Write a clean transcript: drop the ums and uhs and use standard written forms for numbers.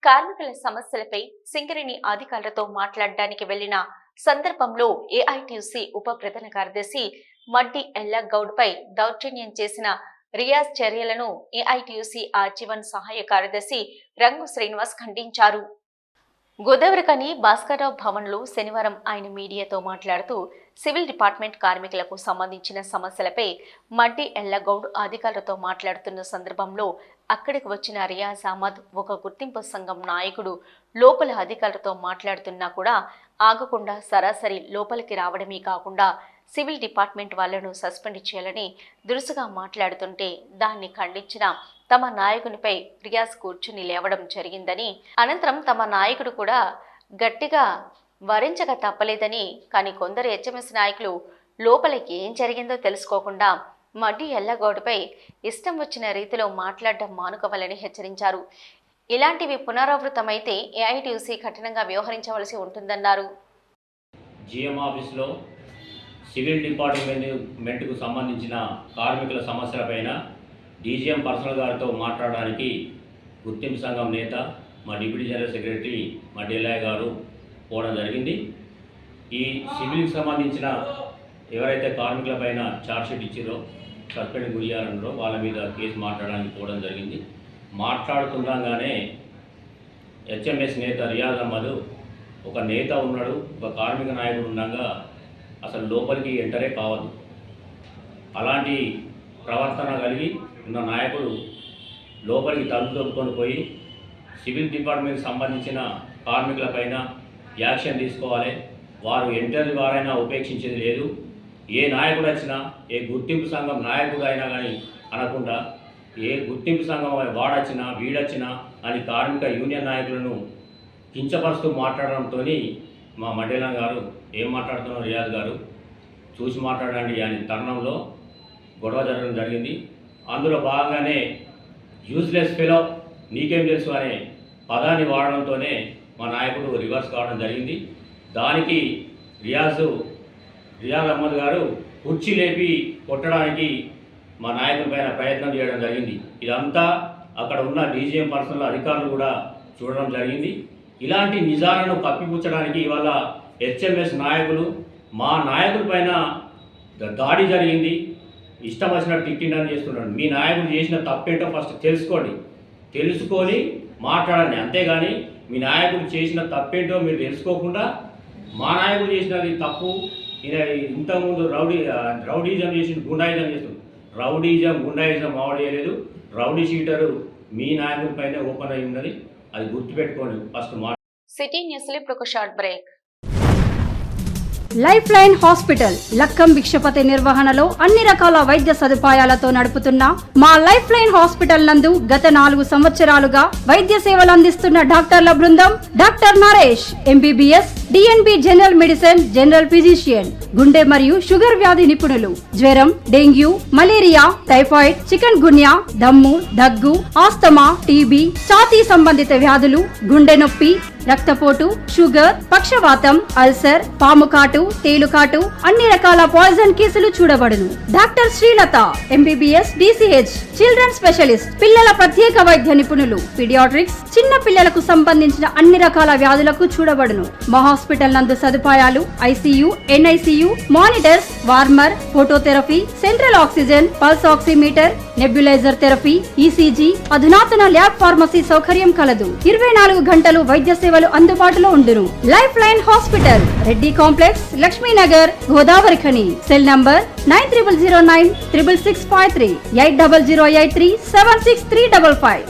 కార్మికుల సమస్యలపై సింగరేణి అధికారులతో మాట్లాడడానికి వెళ్లిన సందర్భంలో ఏఐటీయూసీ ఉప ప్రధాన కార్యదర్శి మడ్డి ఎల్లగౌడ్పై దౌర్జన్యం చేసిన రియాజ్ చర్యలను ఏఐటీయూసీ ఆజీవన్ సహాయ కార్యదర్శి రంగు శ్రీనివాస్ ఖండించారు. గోదావరికని భాస్కర్రావు భవన్లో శనివారం ఆయన మీడియాతో మాట్లాడుతూ సివిల్ డిపార్ట్మెంట్ కార్మికులకు సంబంధించిన సమస్యలపై మడ్డి ఎల్లగౌడ్ అధికారులతో మాట్లాడుతున్న సందర్భంలో అక్కడికి వచ్చిన రియాజ్ అహ్మద్ ఒక గుర్తింపు సంఘం నాయకుడు లోపల అధికారులతో మాట్లాడుతున్నా కూడా ఆగకుండా సరాసరి లోపలికి రావడమే కాకుండా సివిల్ డిపార్ట్మెంట్ వాళ్లను సస్పెండ్ చేయాలని దురుసుగా మాట్లాడుతుంటే దాన్ని ఖండించిన తమ నాయకునిపై రియాజ్ కూర్చుని లేవడం జరిగిందని, అనంతరం తమ నాయకుడు కూడా గట్టిగా వరించక తప్పలేదని, కానీ కొందరు హెచ్ఎంఎస్ నాయకులు లోపల ఏం జరిగిందో తెలుసుకోకుండా మడ్డి ఎల్లగౌడ్పై ఇష్టం వచ్చిన రీతిలో మాట్లాడడం మానుకోవాలని హెచ్చరించారు. ఇలాంటివి పునరావృతమైతే ఏఐటీయూసీ కఠినంగా వ్యవహరించవలసి ఉంటుందన్నారు. జిఎం ఆఫీస్లో సివిల్ డిపార్ట్మెంట్కు సంబంధించిన కార్మికుల సమస్యలపైన డీజీఎం పర్సనల్ గారితో మాట్లాడడానికి గుర్తింపు సంఘం నేత మా డిప్యూటీ జనరల్ సెక్రటరీ మడ్డి ఎల్లయ్య గారు పోవడం జరిగింది. ఈ సివిల్కి సంబంధించిన ఎవరైతే కార్మికులపైన ఛార్జ్షీట్ ఇచ్చారో సస్పెండ్ గురియారన్నారో వాళ్ళ మీద కేసు మాట్లాడడానికి పోవడం జరిగింది. మాట్లాడుతుండగానే హెచ్ఎంఎస్ నేత రియాజ్ అహ్మద్ ఒక నేత ఉన్నాడు, ఒక కార్మిక నాయకుడు ఉండగా అసలు లోపలికి ఎంటరే కావద్దు, అలాంటి ప్రవర్తన కలిగి ఉన్న నాయకుడు లోపలికి తలుపు తొప్పుకొని పోయి సివిల్ డిపార్ట్మెంట్కి సంబంధించిన కార్మికులపైన యాక్షన్ తీసుకోవాలి, వారు ఎంటర్ వారైనా ఉపేక్షించేది లేదు, ఏ నాయకుడు వచ్చినా ఏ గుర్తింపు సంఘం నాయకుడు అయినా కానీ అనకుండా ఏ గుర్తింపు సంఘం వాడొచ్చినా వీడొచ్చినా అని కార్మిక యూనియన్ నాయకులను కించపరుస్తూ మాట్లాడడంతో మా మడ్డెల గారు ఏం మాట్లాడుతున్నారు రియాజ్ గారు చూసి మాట్లాడండి అని తరుణంలో గొడవ జరగడం జరిగింది. అందులో భాగంగానే యూజ్లెస్ ఫెలో నీకేం తెలుసు అనే పదాన్ని వాడడంతోనే మా నాయకుడు రివర్స్ కావడం జరిగింది. దానికి రియాజ్ అహ్మద్ గారు కుర్చీ లేపి కొట్టడానికి మా నాయకుడి పైన ప్రయత్నం చేయడం జరిగింది. ఇదంతా అక్కడ ఉన్న డీజీఎం పర్సనల్ అధికారులు కూడా చూడడం జరిగింది. ఇలాంటి నిజాలను కప్పిపుచ్చడానికి ఇవాళ హెచ్ఎంఎస్ నాయకులు మా నాయకుడి పైన దాడి జరిగింది, ఇష్టం వచ్చినట్టు తిట్టిండని చేస్తున్నాడు. మీ నాయకుడు చేసిన తప్పేంటో ఫస్ట్ తెలుసుకొని మాట్లాడండి, అంతేగాని మీ నాయకుడు చేసిన తప్పేంటో మీరు తెలుసుకోకుండా మా నాయకుడు చేసినది తప్పు, ఇంతకుముందు రౌడీజం చేసి గుండాయిజం చేస్తుంది. గుండాయిజం మావడేయలేదు, రౌడీ షీటరు మీ నాయకుడి పైన ఓపెన్ అయి ఉన్నది, అది గుర్తుపెట్టుకోండి ఫస్ట్. సిటీ న్యూస్ లో ఇప్పుడు ఒక short break. Life line hospital Lakkam Bhikshapathi నిర్వహణలో అన్ని రకాల వైద్య సదుపాయాలతో నడుపుతున్న మా లైఫ్ లైన్ హాస్పిటల్ నందు గత 4 సంవత్సరాలుగా వైద్య సేవలు అందిస్తున్న డాక్టర్ల బృందం doctor Naresh MBBS, DNB general medicine, general physician, గుండె మరియు షుగర్ వ్యాధి నిపుణులు, జ్వరం, డెంగ్యూ, మలేరియా, టైఫాయిడ్, చికెన్ గున్యా, దమ్ము, దగ్గు, ఆస్తమా, టీబీ, ఛాతీ సంబంధిత వ్యాధులు, గుండె నొప్పి, రక్తపోటు, షుగర్, పక్షవాతం, అల్సర్, పాముకాటు, తేలుకాటు, అన్ని రకాల పాయిజన్ కేసులు చూడబడును. Doctor Srilatha MBBS, DCH, children specialist, పిల్లల ప్రత్యేక వైద్య నిపుణులు, పీడియాట్రిక్స్, చిన్న పిల్లలకు సంబంధించిన అన్ని రకాల వ్యాధులకు చూడబడును. మా హాస్పిటల్ నందు సదుపాయాలు ICU, NICU, monitors, warmer, phototherapy, central oxygen, pulse oximeter, nebuliser therapy, ECG, అధునాతన ల్యాబ్ ఫార్మసీ సౌకర్యం కలదు. 24 గంటలు వైద్య సేవలు అందుబాటులో ఉండును. Life line hospital, Reddy complex, Lakshminagar, Godavari Khani. Cell number 9009 66653 8008376355.